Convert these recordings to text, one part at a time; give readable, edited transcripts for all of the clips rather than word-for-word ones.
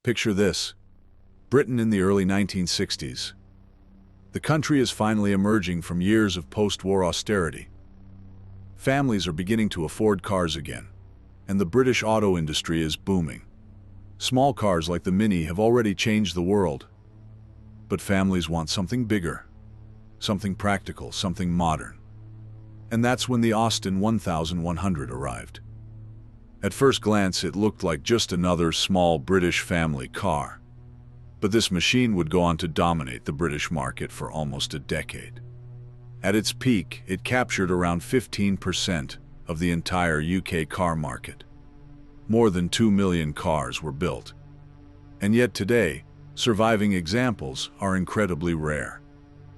Picture this: Britain in the early 1960s. The country is finally emerging from years of post-war austerity. Families are beginning to afford cars again, and the British auto industry is booming. Small cars like the Mini have already changed the world. But families want something bigger, something practical, something modern. And that's when the Austin 1100 arrived. At first glance, it looked like just another small British family car. But this machine would go on to dominate the British market for almost a decade. At its peak, it captured around 15% of the entire UK car market. More than 2 million cars were built. And yet today, surviving examples are incredibly rare.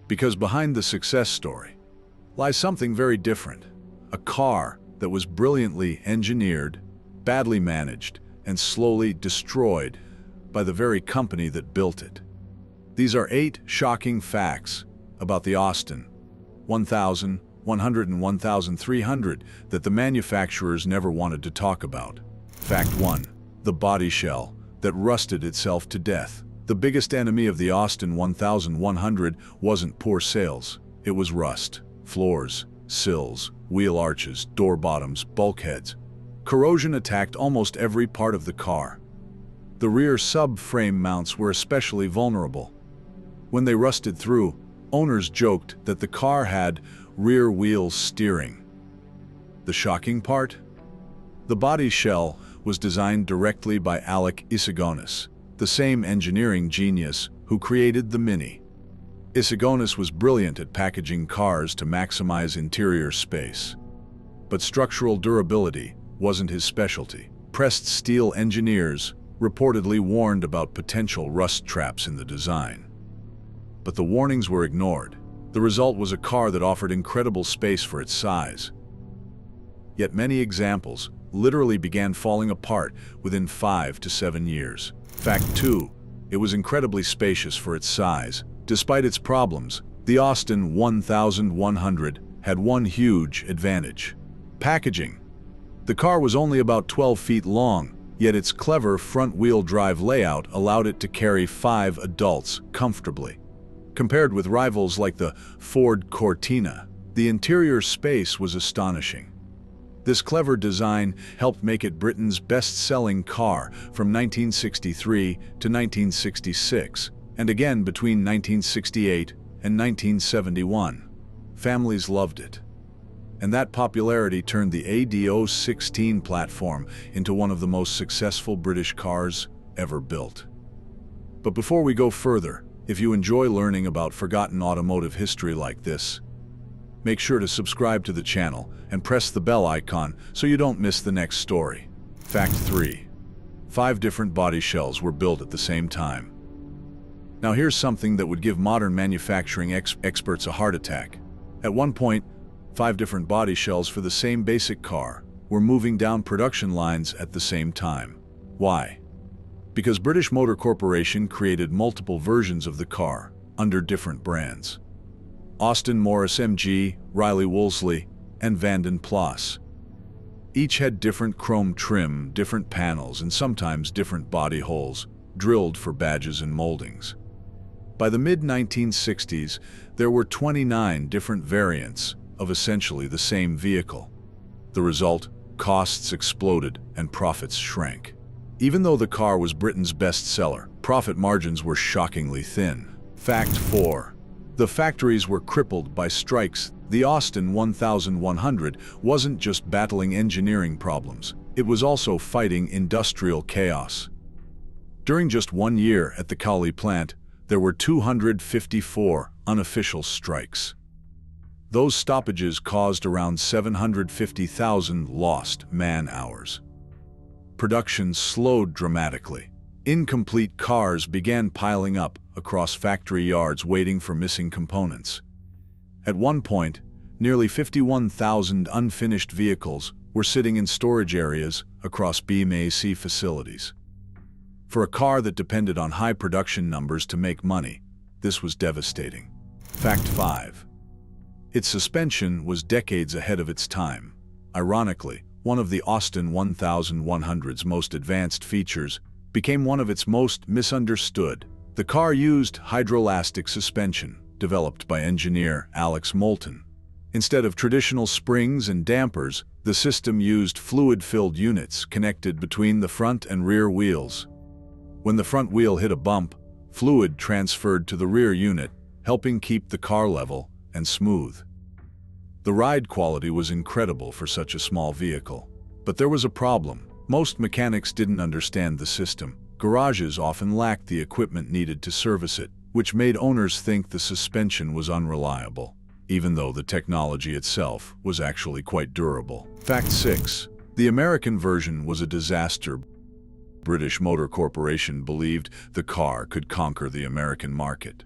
Because behind the success story lies something very different. A car that was brilliantly engineered, badly managed, and slowly destroyed by the very company that built it. These are 8 shocking facts about the Austin 1100 and 1300 that the manufacturers never wanted to talk about. Fact 1. The body shell that rusted itself to death. The biggest enemy of the Austin 1100 wasn't poor sales, it was rust. Floors, sills, wheel arches, door bottoms, bulkheads. Corrosion attacked almost every part of the car. The rear subframe mounts were especially vulnerable. When they rusted through, owners joked that the car had rear wheel steering. The shocking part? The body shell was designed directly by Alec Issigonis, the same engineering genius who created the Mini. Issigonis was brilliant at packaging cars to maximize interior space. But structural durability wasn't his specialty. Pressed steel engineers reportedly warned about potential rust traps in the design. But the warnings were ignored. The result was a car that offered incredible space for its size. Yet many examples literally began falling apart within 5 to 7 years. Fact 2. It was incredibly spacious for its size. Despite its problems, the Austin 1100 had one huge advantage: packaging. The car was only about 12 feet long, yet its clever front-wheel drive layout allowed it to carry 5 adults comfortably. Compared with rivals like the Ford Cortina, the interior space was astonishing. This clever design helped make it Britain's best-selling car from 1963 to 1966, and again between 1968 and 1971. Families loved it. And that popularity turned the AD016 platform into one of the most successful British cars ever built. But before we go further, if you enjoy learning about forgotten automotive history like this, make sure to subscribe to the channel and press the bell icon so you don't miss the next story. Fact 3. 5 different body shells were built at the same time. Now here's something that would give modern manufacturing experts a heart attack. At one point, 5 different body shells for the same basic car were moving down production lines at the same time. Why? Because British Motor Corporation created multiple versions of the car under different brands. Austin Morris MG, Riley Wolseley, and Vanden Plas. Each had different chrome trim, different panels, and sometimes different body holes drilled for badges and moldings. By the mid-1960s, there were 29 different variants of essentially the same vehicle. The result? Costs exploded and profits shrank. Even though the car was Britain's best seller, profit margins were shockingly thin. Fact 4. The factories were crippled by strikes. The Austin 1100 wasn't just battling engineering problems, it was also fighting industrial chaos. During just 1 year at the Cowley plant, there were 254 unofficial strikes. Those stoppages caused around 750,000 lost man-hours. Production slowed dramatically. Incomplete cars began piling up across factory yards waiting for missing components. At one point, nearly 51,000 unfinished vehicles were sitting in storage areas across BMAC facilities. For a car that depended on high production numbers to make money, this was devastating. Fact 5. Its suspension was decades ahead of its time. Ironically, one of the Austin 1100's most advanced features became one of its most misunderstood. The car used hydrolastic suspension, developed by engineer Alex Moulton. Instead of traditional springs and dampers, the system used fluid-filled units connected between the front and rear wheels. When the front wheel hit a bump, fluid transferred to the rear unit, helping keep the car level and smooth. The ride quality was incredible for such a small vehicle. But there was a problem. Most mechanics didn't understand the system. Garages often lacked the equipment needed to service it, which made owners think the suspension was unreliable, even though the technology itself was actually quite durable. Fact 6. The American version was a disaster. British Motor Corporation believed the car could conquer the American market.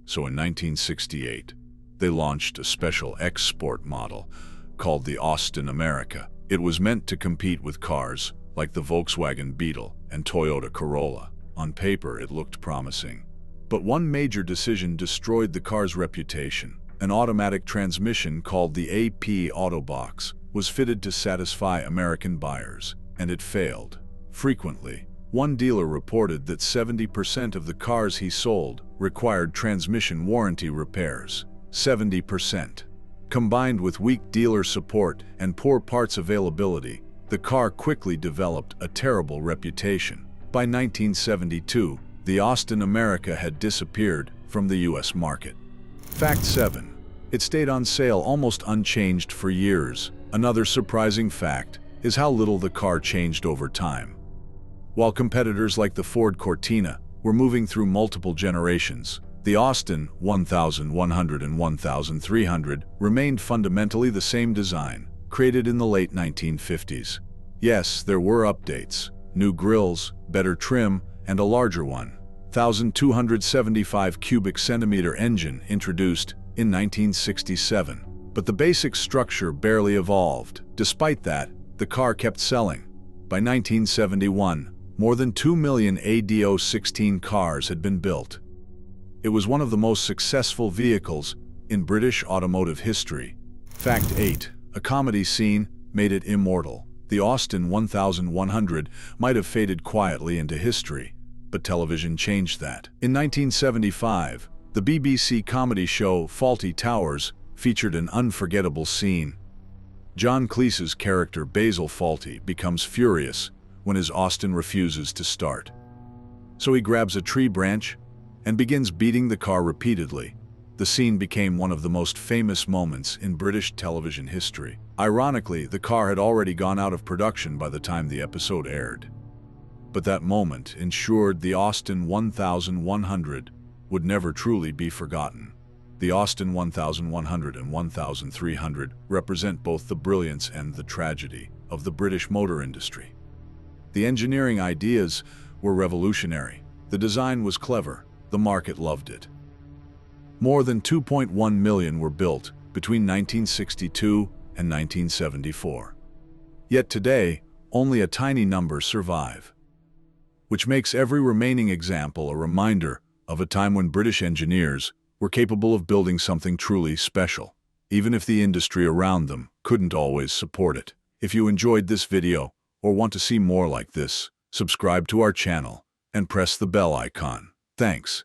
So in 1968, they launched a special export model called the Austin America. It was meant to compete with cars like the Volkswagen Beetle and Toyota Corolla. On paper, it looked promising. But one major decision destroyed the car's reputation. An automatic transmission called the AP Autobox was fitted to satisfy American buyers, and it failed. Frequently, one dealer reported that 70% of the cars he sold required transmission warranty repairs. 70%. Combined with weak dealer support and poor parts availability, the car quickly developed a terrible reputation. By 1972, the Austin America had disappeared from the US market. Fact 7. It stayed on sale almost unchanged for years. Another surprising fact is how little the car changed over time. While competitors like the Ford Cortina were moving through multiple generations, the Austin 1100 and 1300 remained fundamentally the same design, created in the late 1950s. Yes, there were updates, new grills, better trim, and a larger one, 1,275 cubic centimeter engine introduced in 1967. But the basic structure barely evolved. Despite that, the car kept selling. By 1971, more than 2 million ADO-16 cars had been built. It was one of the most successful vehicles in British automotive history. Fact 8. A comedy scene made it immortal. The Austin 1100 might have faded quietly into history, but television changed that. In 1975, the BBC comedy show Fawlty Towers featured an unforgettable scene. John Cleese's character Basil Fawlty becomes furious when his Austin refuses to start. So he grabs a tree branch and begins beating the car repeatedly. The scene became one of the most famous moments in British television history. Ironically, the car had already gone out of production by the time the episode aired. But that moment ensured the Austin 1100 would never truly be forgotten. The Austin 1100 and 1300 represent both the brilliance and the tragedy of the British motor industry. The engineering ideas were revolutionary. The design was clever. The market loved it. More than 2.1 million were built between 1962 and 1974. Yet today, only a tiny number survive, which makes every remaining example a reminder of a time when British engineers were capable of building something truly special, even if the industry around them couldn't always support it. If you enjoyed this video or want to see more like this, subscribe to our channel and press the bell icon. Thanks.